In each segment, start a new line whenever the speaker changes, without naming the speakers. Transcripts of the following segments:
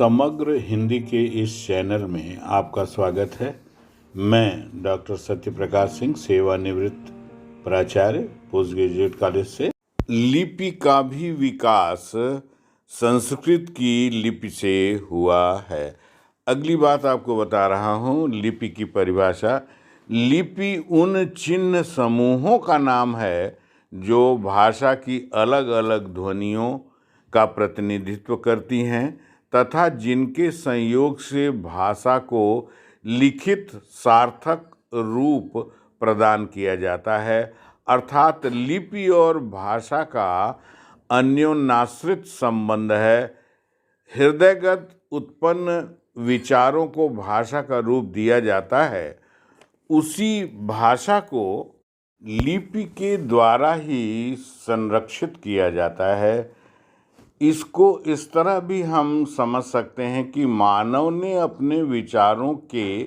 समग्र हिंदी के इस चैनल में आपका स्वागत है। मैं डॉक्टर सत्यप्रकाश सिंह, सेवानिवृत्त प्राचार्य, पोस्ट ग्रेजुएट कॉलेज से। लिपि का भी विकास संस्कृत की लिपि से हुआ है। अगली बात आपको बता रहा हूँ लिपि की परिभाषा। लिपि उन चिन्ह समूहों का नाम है जो भाषा की अलग अलग ध्वनियों का प्रतिनिधित्व करती हैं तथा जिनके संयोग से भाषा को लिखित सार्थक रूप प्रदान किया जाता है। अर्थात लिपि और भाषा का अन्योन्याश्रित संबंध है। हृदयगत उत्पन्न विचारों को भाषा का रूप दिया जाता है, उसी भाषा को लिपि के द्वारा ही संरक्षित किया जाता है। इसको इस तरह भी हम समझ सकते हैं कि मानव ने अपने विचारों के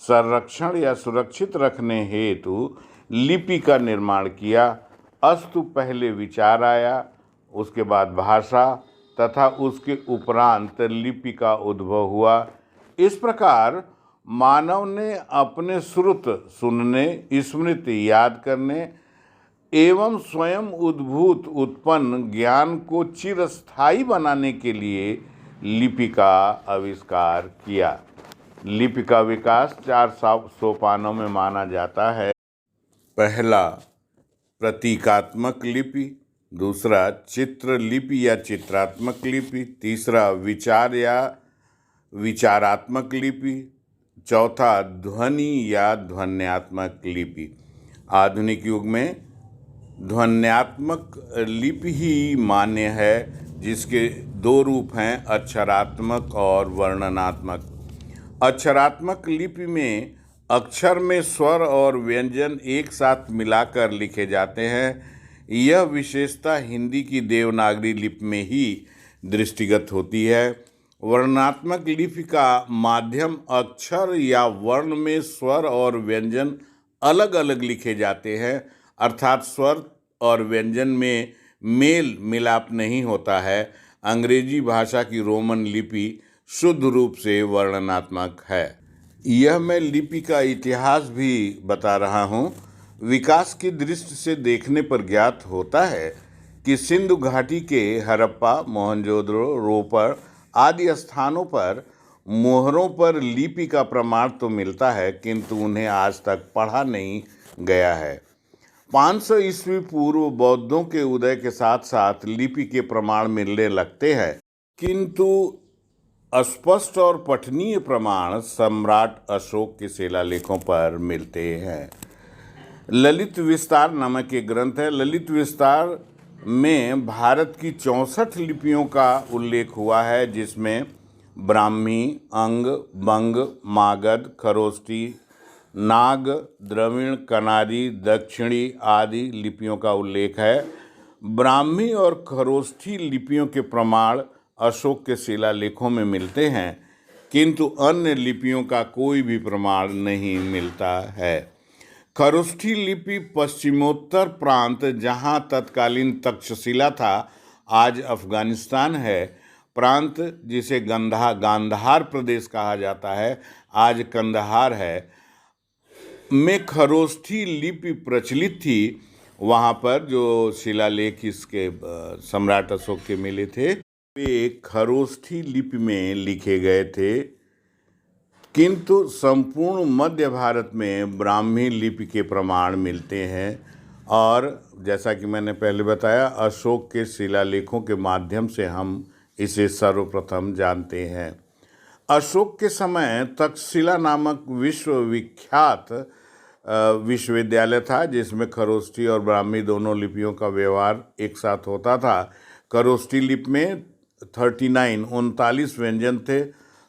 संरक्षण या सुरक्षित रखने हेतु लिपि का निर्माण किया। अस्तु पहले विचार आया, उसके बाद भाषा तथा उसके उपरांत लिपि का उद्भव हुआ। इस प्रकार मानव ने अपने श्रुत सुनने, स्मृति याद करने एवं स्वयं उद्भूत उत्पन्न ज्ञान को चिरस्थायी बनाने के लिए लिपि का आविष्कार किया। लिपि का विकास 4 सोपानों में माना जाता है। पहला प्रतीकात्मक लिपि, दूसरा चित्र लिपि या चित्रात्मक लिपि, तीसरा विचार या विचारात्मक लिपि, चौथा ध्वनि या ध्वन्यात्मक लिपि। आधुनिक युग में ध्वन्यात्मक लिपि ही मान्य है, जिसके 2 रूप हैं, अक्षरात्मक और वर्णनात्मक। अक्षरात्मक लिपि में अक्षर में स्वर और व्यंजन एक साथ मिलाकर लिखे जाते हैं। यह विशेषता हिंदी की देवनागरी लिपि में ही दृष्टिगत होती है। वर्णनात्मक लिपि का माध्यम अक्षर या वर्ण में स्वर और व्यंजन अलग अलग लिखे जाते हैं, अर्थात स्वर और व्यंजन में मेल मिलाप नहीं होता है। अंग्रेजी भाषा की रोमन लिपि शुद्ध रूप से वर्णनात्मक है। यह मैं लिपि का इतिहास भी बता रहा हूँ। विकास की दृष्टि से देखने पर ज्ञात होता है कि सिंधु घाटी के हड़प्पा, मोहनजोदड़ो, रोपड़ आदि स्थानों पर मोहरों पर लिपि का प्रमाण तो मिलता है, किंतु उन्हें आज तक पढ़ा नहीं गया है। 500 ईस्वी पूर्व बौद्धों के उदय के साथ साथ लिपि के प्रमाण मिलने लगते हैं, किंतु स्पष्ट और पठनीय प्रमाण सम्राट अशोक के शिलालेखों पर मिलते हैं। ललित विस्तार नामक एक ग्रंथ है। ललित विस्तार में भारत की 64 लिपियों का उल्लेख हुआ है, जिसमें ब्राह्मी, अंग, बंग, मागध, खरोष्ठी, नाग, द्रविड़, कनारी, दक्षिणी आदि लिपियों का उल्लेख है। ब्राह्मी और खरोष्ठी लिपियों के प्रमाण अशोक के शिलालेखों में मिलते हैं, किंतु अन्य लिपियों का कोई भी प्रमाण नहीं मिलता है। खरोष्ठी लिपि पश्चिमोत्तर प्रांत, जहां तत्कालीन तक्षशिला था, आज अफगानिस्तान है, प्रांत जिसे गांधार प्रदेश कहा जाता है, आज कंदहार है, में खरोष्ठी लिपि प्रचलित थी। वहाँ पर जो शिलालेख इसके सम्राट अशोक के मिले थे, वे खरोष्ठी लिपि में लिखे गए थे, किंतु संपूर्ण मध्य भारत में ब्राह्मी लिपि के प्रमाण मिलते हैं। और जैसा कि मैंने पहले बताया, अशोक के शिलालेखों के माध्यम से हम इसे सर्वप्रथम जानते हैं। अशोक के समय तक्षशिला नामक विश्वविख्यात विश्वविद्यालय था, जिसमें खरोष्ठी और ब्राह्मी दोनों लिपियों का व्यवहार एक साथ होता था। खरोष्ठी लिपि में 39 व्यंजन थे,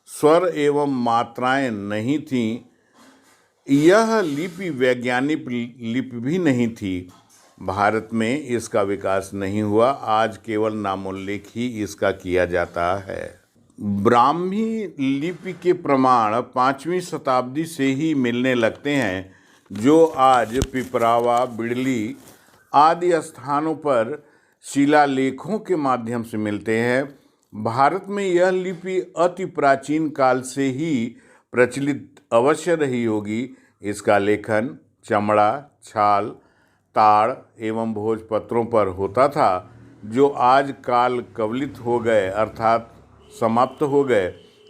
स्वर एवं मात्राएं नहीं थीं। यह लिपि वैज्ञानिक लिपि भी नहीं थी। भारत में इसका विकास नहीं हुआ। आज केवल नामोल्लेख ही इसका किया जाता है। ब्राह्मी लिपि के प्रमाण 5वीं शताब्दी से ही मिलने लगते हैं, जो आज पिपरावा, बिड़ली आदि स्थानों पर शिलालेखों के माध्यम से मिलते हैं। भारत में यह लिपि अति प्राचीन काल से ही प्रचलित अवश्य रही होगी। इसका लेखन चमड़ा, छाल, ताड़ एवं भोजपत्रों पर होता था, जो आज काल कवलित हो गए अर्थात समाप्त हो गए।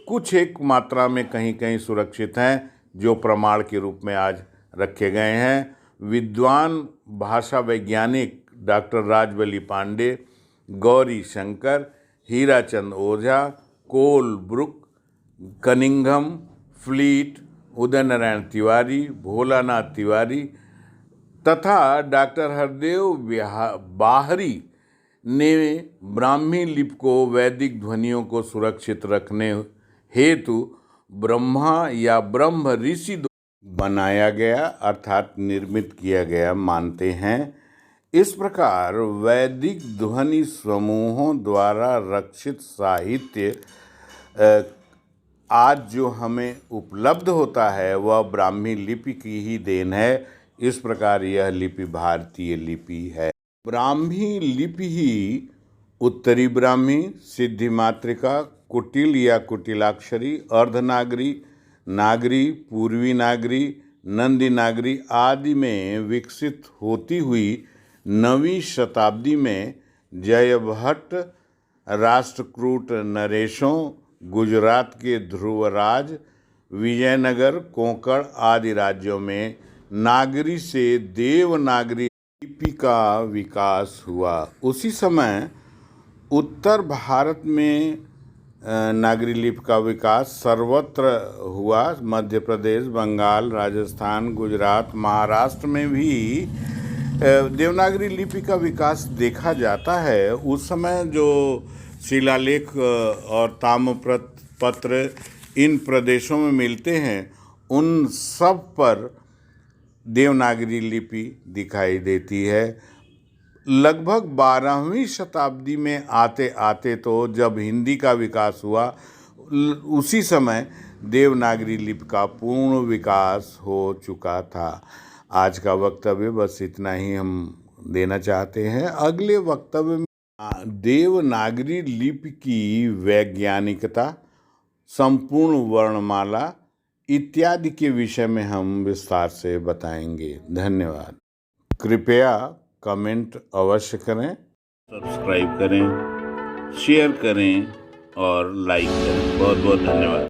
कुछ एक मात्रा में कहीं कहीं सुरक्षित हैं, जो प्रमाण के रूप में आज रखे गए हैं। विद्वान भाषा वैज्ञानिक डॉक्टर राजबली पांडे, गौरी शंकर, हीराचंद ओझा, कोल book, Cunningham, fleet, Uday Narayan Tiwari, Bholanath Tiwari तथा डॉक्टर हरदेव बाहरी ने ब्राह्मी लिपि को वैदिक ध्वनियों को सुरक्षित रखने हेतु ब्रह्मा या ब्रह्म ऋषि बनाया गया अर्थात निर्मित किया गया मानते हैं। इस प्रकार वैदिक ध्वनि समूहों द्वारा रक्षित साहित्य आज जो हमें उपलब्ध होता है वह ब्राह्मी लिपि की ही देन है। इस प्रकार यह लिपि भारतीय लिपि है। ब्राह्मी लिपि ही उत्तरी ब्राह्मी, सिद्धि मातृका, कुटिल या कुटिलाक्षरी, अर्धनागरी, नागरी, पूर्वी नागरी, नंदी नागरी आदि में विकसित होती हुई 9वीं शताब्दी में जयभट्ट, राष्ट्रकूट नरेशों, गुजरात के ध्रुवराज, विजयनगर, कोंकण आदि राज्यों में नागरी से देवनागरी लिपि का विकास हुआ। उसी समय उत्तर भारत में नागरी लिपि का विकास सर्वत्र हुआ। मध्य प्रदेश, बंगाल, राजस्थान, गुजरात, महाराष्ट्र में भी देवनागरी लिपि का विकास देखा जाता है। उस समय जो शिलालेख और ताम्रपत्र इन प्रदेशों में मिलते हैं, उन सब पर देवनागरी लिपि दिखाई देती है। लगभग 12वीं शताब्दी में आते आते तो जब हिंदी का विकास हुआ, उसी समय देवनागरी लिपि का पूर्ण विकास हो चुका था। आज का वक्तव्य बस इतना ही हम देना चाहते हैं। अगले वक्तव्य में देवनागरी लिपि की वैज्ञानिकता, संपूर्ण वर्णमाला इत्यादि के विषय में हम विस्तार से बताएंगे। धन्यवाद। कृपया कमेंट अवश्य करें, सब्सक्राइब करें, शेयर करें और लाइक करें। बहुत बहुत धन्यवाद।